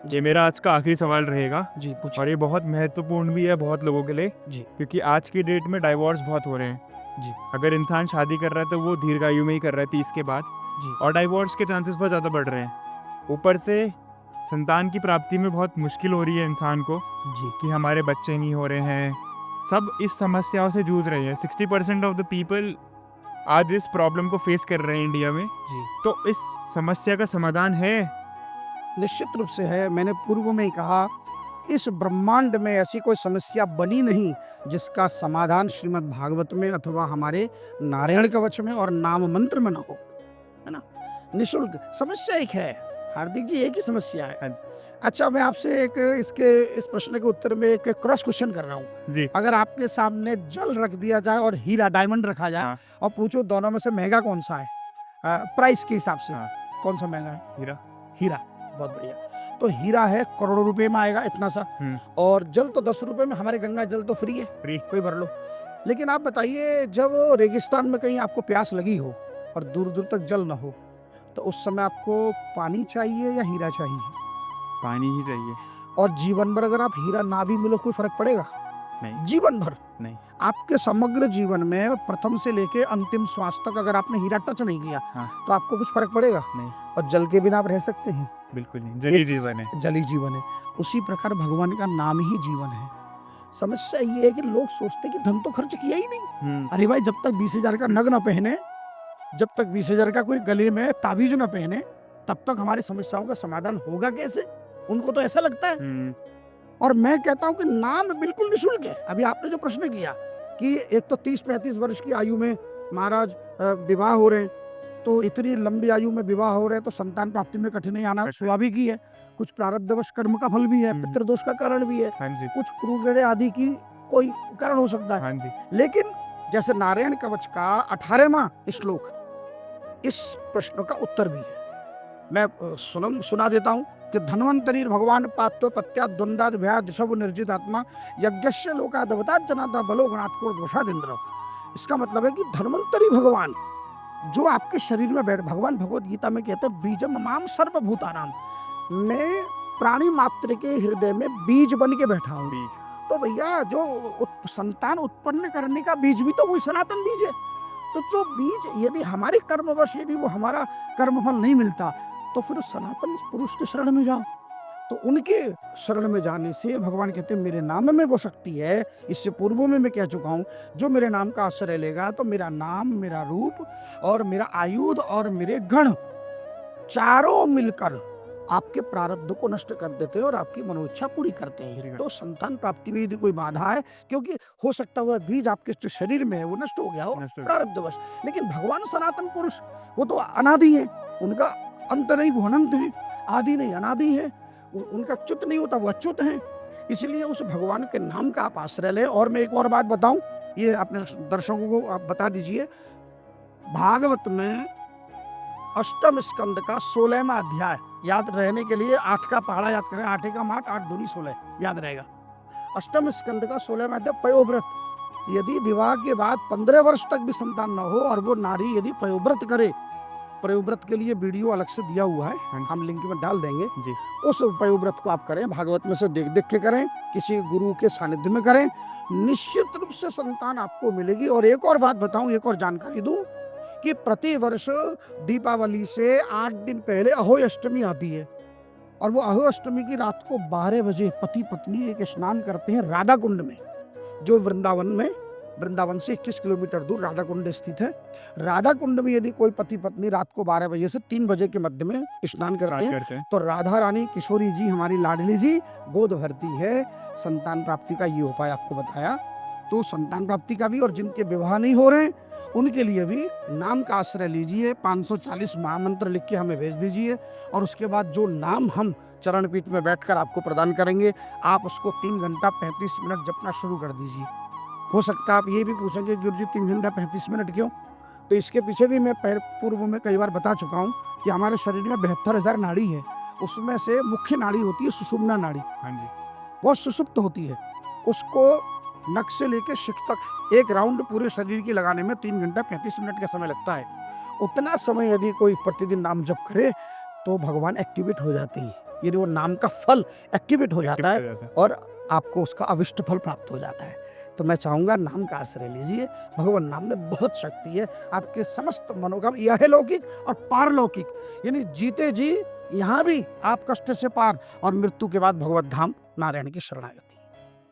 ये मेरा आज का आखिरी सवाल रहेगा जी पूछिए। और ये बहुत महत्वपूर्ण भी है बहुत लोगों के लिए, जी क्योंकि आज की डेट में डाइवोर्स बहुत हो रहे हैं। जी अगर इंसान शादी कर रहा है तो वो दीर्घायु में ही कर रहा है 30 के बाद, जी और डाइवोर्स के चांसेस बहुत ज़्यादा बढ़ रहे हैं। ऊपर से संतान की प्राप्ति में बहुत मुश्किल हो रही है इंसान को जी कि हमारे बच्चे नहीं हो रहे हैं। सब इस समस्याओं से जूझ रहे हैं। 60% ऑफ द पीपल आज इस प्रॉब्लम को फेस कर रहे हैं इंडिया में। जी तो इस समस्या का समाधान है? निश्चित रूप से है। मैंने पूर्व में ही कहा, इस ब्रह्मांड में ऐसी कोई समस्या बनी नहीं जिसका समाधान श्रीमद् भागवत में अथवा हमारे नारायण कवच में और नाम मंत्र में न हो, है ना। निशुल्क समस्या एक है, हार्दिक जी, एक ही समस्या है। हाँ अच्छा, मैं आपसे एक इस प्रश्न के उत्तर में एक क्रॉस क्वेश्चन कर रहा हूँ। जी। अगर आपके सामने जल रख दिया जाए और हीरा डायमंड रखा जाए, हाँ। और पूछो दोनों में से महंगा कौन सा है, प्राइस के हिसाब से, हाँ। कौन सा महंगा है? हीरा। हीरा। बहुत बढ़िया। तो हीरा है करोड़ों रुपए में आएगा इतना सा, और जल तो 10 रुपए में, हमारे गंगा जल तो फ्री है, फ्री। कोई भर लो। लेकिन आप बताइए, जब रेगिस्तान में कहीं आपको प्यास लगी हो और दूर दूर तक जल ना हो, तो उस समय आपको पानी चाहिए या हीरा चाहिए? पानी ही चाहिए। और जीवन भर अगर आप हीरा ना भी मिलो, कोई फर्क पड़ेगा? नहीं। जीवन भर नहीं। आपके समग्र जीवन में प्रथम से लेके अंतिम श्वास तक अगर आपने हीरा टच नहीं किया, हाँ। तो आपको कुछ फर्क पड़ेगा? नहीं। और जल के बिना आप रह सकते हैं? बिल्कुल नहीं, जल ही जीवन है। जल ही जीवन है। उसी प्रकार भगवान का नाम ही जीवन है। समस्या ये है कि लोग सोचते कि धन तो खर्च किया ही नहीं। अरे भाई, जब तक 20,000 का नग न पहने, जब तक 20,000 का कोई गले में ताबीज न पहने, तब तक हमारी समस्याओं का समाधान होगा कैसे? उनको तो ऐसा लगता है। और मैं कहता हूं कि नाम बिल्कुल निःशुल्क है। अभी आपने जो प्रश्न किया कि एक तो 30-35 वर्ष की आयु में महाराज विवाह हो रहे हैं, तो इतनी लंबी आयु में विवाह हो रहे हैं तो संतान प्राप्ति में कठिनाई आना स्वाभाविक ही है। कुछ प्रारब्धवश कर्म का फल भी है, पितृदोष का कारण भी है, हाँ जी। कुछ क्रूर आदि की कोई कारण हो सकता है। हाँ जी। लेकिन जैसे नारायण कवच का 18वां श्लोक इस प्रश्न का उत्तर भी है। मैं सुना देता हूं कि धन्वंतरी भगवान पात्व पत्या द्वंदाद भया दिशव निर्जित आत्मा यज्ञस्य लोकादवता जनाता बलो गणात् कोट दोषादिंद्र। इसका मतलब है कि धन्वंतरी भगवान जो आपके शरीर में बैठ, भगवान भगवत गीता में कहते हैं बीजम माम सर्वभूतानाम, मैं प्राणी मात्र के हृदय में बीज बन के बैठा हूँ। तो भैया, जो संतान उत्पन्न करने का बीज भी तो वही सनातन बीज है। तो जो बीज यदि हमारे कर्मवश, यदि वो हमारा कर्मफल नहीं मिलता, तो फिर उस सनातन पुरुष के शरण में जाओ। तो उनके शरण में जाने से भगवान कहते हैं मेरे नाम में वो शक्ति है। इससे पूर्व में मैं कह चुका हूँ, जो मेरे नाम का आश्रय लेगा तो मेरा नाम, मेरा रूप और मेरा आयुध और मेरे गण चारों मिलकर आपके प्रारब्ध को नष्ट कर देते हैं और आपकी मनोइच्छा पूरी करते हैं। तो संतान प्राप्ति में यदि कोई बाधा है, क्योंकि हो सकता हुआ बीज आपके जो शरीर में है वो नष्ट हो गया हो प्रारब्धवश, लेकिन भगवान सनातन पुरुष वो तो अनादि है, उनका अंत नहीं, वो अनंत है, आदि नहीं अनादि है, उनका च्युत नहीं होता, वो अच्युत है। इसलिए उस भगवान के नाम का आप आश्रय लें। और मैं एक और बात बताऊं, ये अपने दर्शकों को आप बता दीजिए, भागवत में अष्टम स्कंद का 16वां अध्याय याद रहने के लिए 8 का पहाड़ा याद करें, 8 का माठ 8 दूनी 16 याद रहेगा। अष्टम स्कंद का 16वां अध्याय पयोव्रत। यदि विवाह के बाद 15 वर्ष तक भी संतान न हो और वो नारी यदि पयोव्रत करे, पयोव्रत के लिए वीडियो अलग से दिया हुआ है, हम लिंक में डाल देंगे जी। उस पयोव्रत को आप करें, भागवत में से देख देख के करें, किसी गुरु के सानिध्य में करें, निश्चित रूप से संतान आपको मिलेगी। और एक और बात बताऊं, एक और जानकारी दूं कि प्रति वर्ष दीपावली से 8 दिन पहले अहोई अष्टमी आती है, और वो अहोई अष्टमी की रात को 12 बजे पति पत्नी एक स्नान करते हैं राधा कुंड में, जो वृंदावन से 21 किलोमीटर दूर राधा कुंड स्थित है। राधा कुंड में यदि कोई पति पत्नी रात को 12 बजे से 3 बजे के मध्य में स्नान करते हैं, तो राधा रानी किशोरी जी, हमारी लाडली जी, गोद भरती है। संतान प्राप्ति का ये उपाय आपको बताया। तो संतान प्राप्ति का भी, और जिनके विवाह नहीं हो रहे उनके लिए भी नाम का आश्रय लीजिए। 540 महामंत्र लिख के हमें भेज दीजिए, और उसके बाद जो नाम हम चरण पीठ में बैठकर आपको प्रदान करेंगे, आप उसको 3 घंटा 35 मिनट जपना शुरू कर दीजिए। हो सकता है आप ये भी पूछेंगे गुरु जी 3 घंटा 35 मिनट क्यों? तो इसके पीछे भी मैं पूर्व में कई बार बता चुका हूँ कि हमारे शरीर में 72,000 नाड़ी है। उसमें से मुख्य नाड़ी होती है सुषुम्ना नाड़ी। हाँ जी। वो सुषुप्त होती है। उसको नख से लेकर शिख तक एक राउंड पूरे शरीर की लगाने में 3 घंटा 35 मिनट का समय लगता है। उतना समय यदि कोई प्रतिदिन नाम जप करे तो भगवान एक्टिवेट हो जाते हैं। यानी वो नाम का फल एक्टिवेट हो जाता है जाता है। और आपको उसका अविष्ट फल प्राप्त हो जाता है। तो मैं चाहूँगा नाम का आश्रय लीजिए, भगवान नाम में बहुत शक्ति है, आपके समस्त मनोकाम यह लौकिक और पारलौकिक, यानी जीते जी यहाँ भी आप कष्ट से पार और मृत्यु के बाद भगवत धाम नारायण की शरणागत।